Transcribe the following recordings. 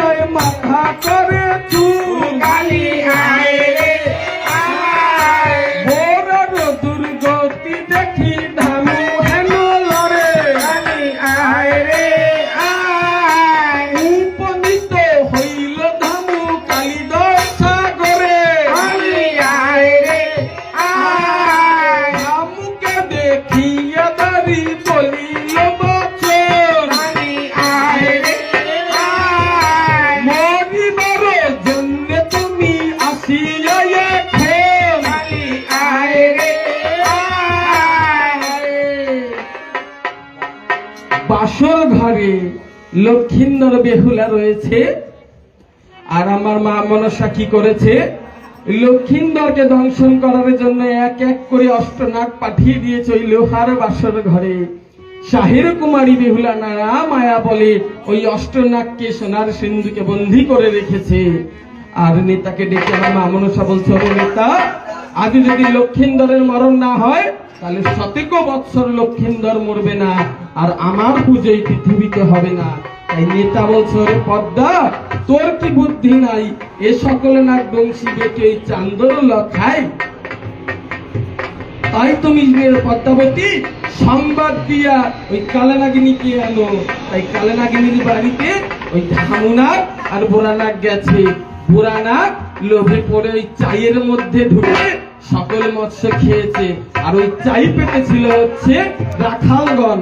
আয় মাথা করে চুল কালি আয় রে আয় বড় দুর্গতি দেখি ধামু হেন লড়ে কালি আয় রে আয় উপনীত হইল ধামু কালিদয় সাগরে কালি আয় রে আয় ধামুকে দেখিয়া দাঁড়ি বলিল বচন কালি আয় রে আয় মরিবার জন্য তুমি আসিয়া এখন কালি আয় রে আয় বাসর ঘরে লক্ষিন্দর বেহুলা রয়েছে আর আমার মা মনসা কি করেছে লক্ষিন্দরকে দংশন করার জন্য এক এক করে অষ্টনাগ পাঠিয়ে দিয়েছে ওই লোহার বাসর ঘরে শাহির কুমারী বেহুলা নারা মায়া বলে ওই অষ্টনাগকে সোনার সিন্ধুকে বন্দী করে রেখেছে আর নেতাকে ডেকে আমার মা মনসা বলছে ও নেতা আজ যদি লক্ষিন্দরের মরণ না হয় তাহলে শতেক বৎসর লক্ষিন্দর মরবে না আর আমার পুজো এই পৃথিবীতে হবে না তাই নেতা বলছে ওরে পদ্মা তোর কি বুদ্ধি নাই এ সকলে নাক বংশী বেটে এই চান্দর লখাই তাই তুমি পদ্মাবতী সংবাদ দিয়া ওই কালানাগিনীকে আনো তাই কালানাগিনীর বাড়িতে ওই ধামুনাগ আর বোরানাগ গেছে বোরানাগ লোভে পড়ে ওই চাইয়ের মধ্যে ঢুকে সকল মৎস্য খেয়েছে আর ওই চাই পেটে ছিল হচ্ছে রাখালগণ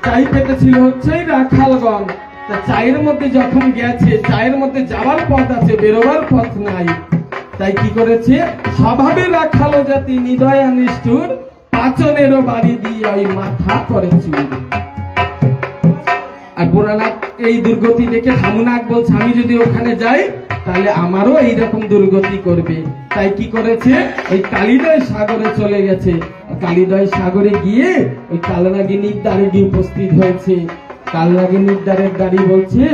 চাই পেটে ছিল হচ্ছে রাখালগণ তা চায়ের মধ্যে যখন গেছে চায়ের মধ্যে যাওয়ার পথ আছে বেরোবার পথ নাই তাই কি করেছে স্বভাবে রাখালো জাতি নিদয়া নিষ্ঠুর পাচনেরও বাড়ি দিয়ে ওই মাথা করে চুল আর বোরানাগ এই দুর্গতি দেখে ধামুনাগ বলছে আমি যদি ওখানে যাই তাহলে আমারও এইরকম দুর্গতি করবে তাই কি করেছে ওই কালিদয় সাগরে চলে গেছে কালিদয় সাগরে গিয়ে ওই কালনাগিনীর দ্বারে গিয়ে উপস্থিত হয়েছে কালনাগিনীর দ্বারের দাঁড়ি বলছে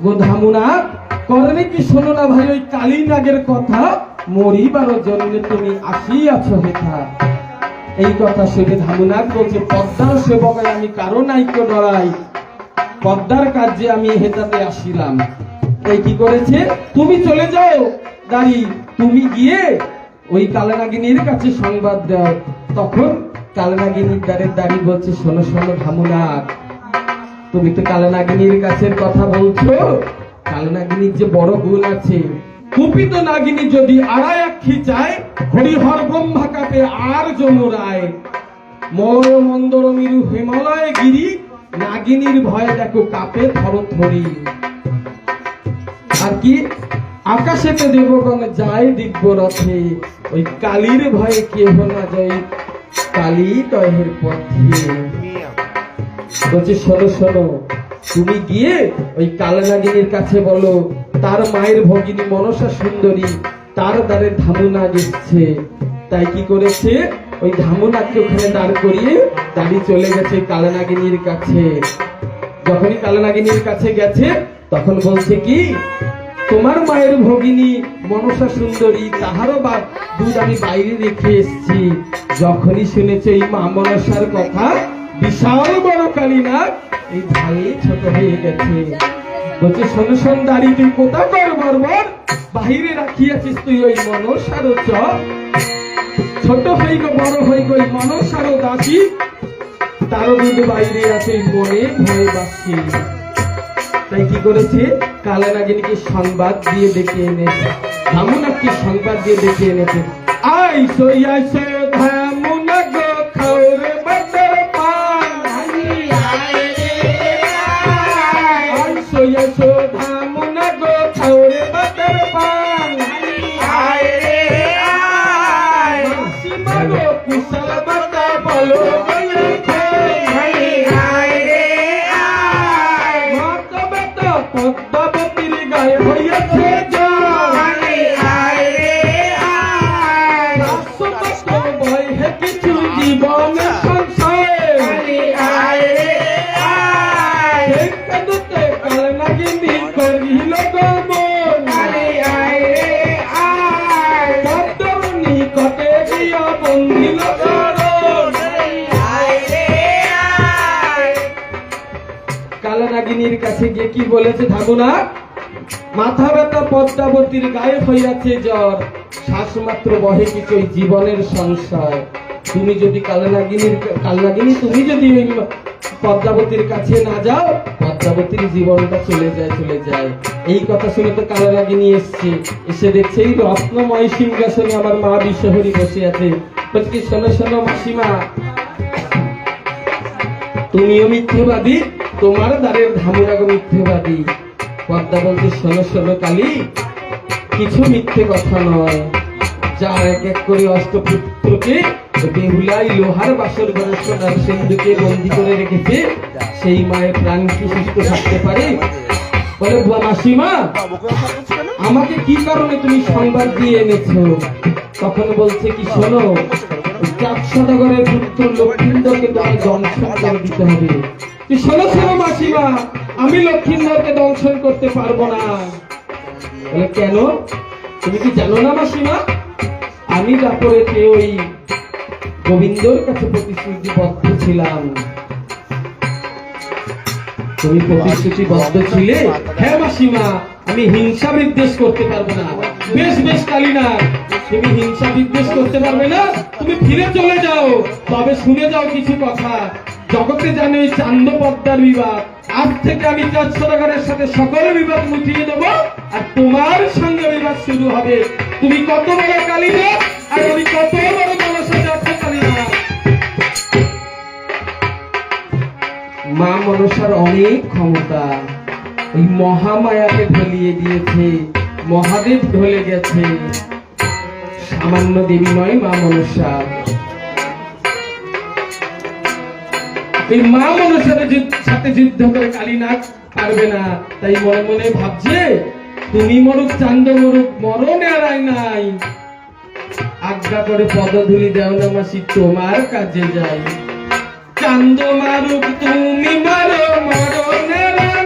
গো ধামুনাগ করলে কি শোনো না ভাই ওই কালীনাগের কথা মরিবার জন্য তুমি আসিয়াছ হেথা এই কথা শুনে ধামুনাগ বলছে পদ্মার সেবকায় আমি কারো নাইকে ডরাই পদ্মার কাজে আমি হেতাতে আসিলাম এই কি করেছে তুমি চলে যাও দাঁড়ি তুমি গিয়ে ওই কালনাগিনীর কাছে সংবাদ দাও তখন কালনাগিনীর দ্বারের দাঁড়ি বলছে শোনো শোনো ধামুনাগ তুমি তো কালনাগিনীর কাছের কথা বলছো কালনাগিনীর যে বড় গুণ আছে কুপিত নাগিনী যদি আড়াই আক্ষি চায় হরিহর ব্রহ্মা কাপে আর যমুরায় মলয় মন্দর মিরু হিমালয় গিরি নাগিনীর ভয়ে দেখো কাপে থরথরি আর কি আকাশেতে দেবগণ যায় দিব্য রথে ওই কালীর ভয়ে কেহ না যায় কালী দহের পথে বলছে শোনো শোনো তুমি গিয়ে ওই কালনাগিনীর কাছে বলো তার মায়ের ভগিনী মনসা সুন্দরী তার দ্বারে ধামুনাগ এসছে তাই কি করেছে ওই ধামুনাগকে ওখানে দাঁড় করিয়ে দাঁড়িয়ে চলে গেছে কালনাগিনীর কাছে যখনই কালনাগিনীর কাছে গেছে তখন বলছে কি তোমার মায়ের ভগিনী মনসা সুন্দরী তাহারও বা দুধ আমি বাইরে রেখে এসছি যখনই শুনেছে এই মা মনসার কথা বিশাল বড় কালীনাগ এই ধারে ছোট হয়ে গেছে বলছে শোনো শোন দাঁড়ি তুই কোথা কর বর্বর বাহিরে রাখিয়াছিস তুই ওই মনসারও ছোট হই গো বড় হই গো ওই মনসারও দাসী তারও দুধ বাইরে আছে মনে ভয়ে বাসি তাই কি করেছে কালনাগিনীকে সংবাদ দিয়ে ডেকে এনেছে ধামুনাগকে সংবাদ দিয়ে ডেকে এনেছে আইসো আইসো ধামুনাগ খাওরে বাজার পান আইসো আইসো ধামুনাগ খাওরে বাজার পান মাসিমাগো কুশল বাতা বলো পদ্মাবতীর গায়ে হইয়াছে ভয় হে কিছু জীবনের সংশয় কালনাগিনী করিল গমন পদ্মর নিকটে গিয়া বন্দিল কালনাগিনীর কাছে গিয়ে কি বলেছে ধামুনাগ মাথা ব্যথা পদ্মাবতীর গায়ে হইয়াছে জ্বর, শ্বাসমাত্র বহে কিছু ওই জীবনের সংশয়। তুমি যদি কালনাগিনী তুমি যদি ওই পদ্মাবতীর কাছে না যাও, পদ্মাবতীর জীবনটা চলে যায়। এই কথা শুনে তো কালনাগিনী এসছে, এসে দেখছে এই রত্নময় সিংহাসনে আমার মা বিশ্বহরি বসে আছে। বলছি শোনো শোনো মাসিমা, তুমিও মিথ্যেবাদী, তোমার দ্বারের ধামুরাগো মিথ্যেবাদী। পদ্মা বলছে শোনো শোনো কালী, কিছু মিথ্যে কথা নয়। যার এক এক করে অষ্টপুত্রকে বেহুলাই লোহার বাসর ঘরে সোনার সিন্ধুকে বন্দি করে রেখেছে, সেই মায়ের প্রাণ কি সুস্থ থাকতে পারে? বলে মাসিমা, আমাকে কি কারণে তুমি সংবাদ দিয়ে এনেছো? তখন বলছে কি শোনো, চাঁদ সদাগরের পুত্র লক্ষ্মীন্দরকে তোমাকে দংশন করে দিতে হবে। তুই শোনো শোনো মাসিমা, আমি লক্ষ্মীন্দরকে দংশন করতে পারবো না। বলে কেন? তুমি কি জানো না মাসিমা, আমি দাপরেতে ওই গোবিন্দর কাছে প্রতিশ্রুতিবদ্ধ ছিলাম। তুমি প্রতিশ্রুতিবদ্ধ ছিলে? হ্যাঁ মাসিমা, আমি হিংসা বিদ্বেষ করতে পারবো না। বেশ বেশ কালিনা, তুমি হিংসা বিদ্বেষ করতে পারবে না, তুমি ফিরে চলে যাও। তবে শুনে যাও কিছু কথা, জগতে জানে ওই চান্দ পদ্মার বিবাদ, আজ থেকে আমি চাঁদ সদাগরের সাথে সকল বিবাদ মুঠিয়ে দেবো, আর তোমার সঙ্গে বিবাদ শুরু হবে। তুমি কত বড় কালিনা, আর আমি কত বড় মনসা যাচ্ছ কালিনা। মা মনসার অনেক ক্ষমতা, এই মহামায়াকে ঢলিয়ে দিয়েছে, মহাদেব ঢলে গেছে। সামান্য দেবী নয় মা মনসা। এই মা মনসার সাথে যুদ্ধ করে কালীনাথ পারবে না, তাই মনে মনে ভাবছে তুমি মরুক চান্দ মরুক, মরণ এড়াই নাই। আজ্ঞা করে পদধূলি দেও না মাসি, তোমার কাজে যাই। চান্দ মারুক তুমি মারো, মরণ এড়াই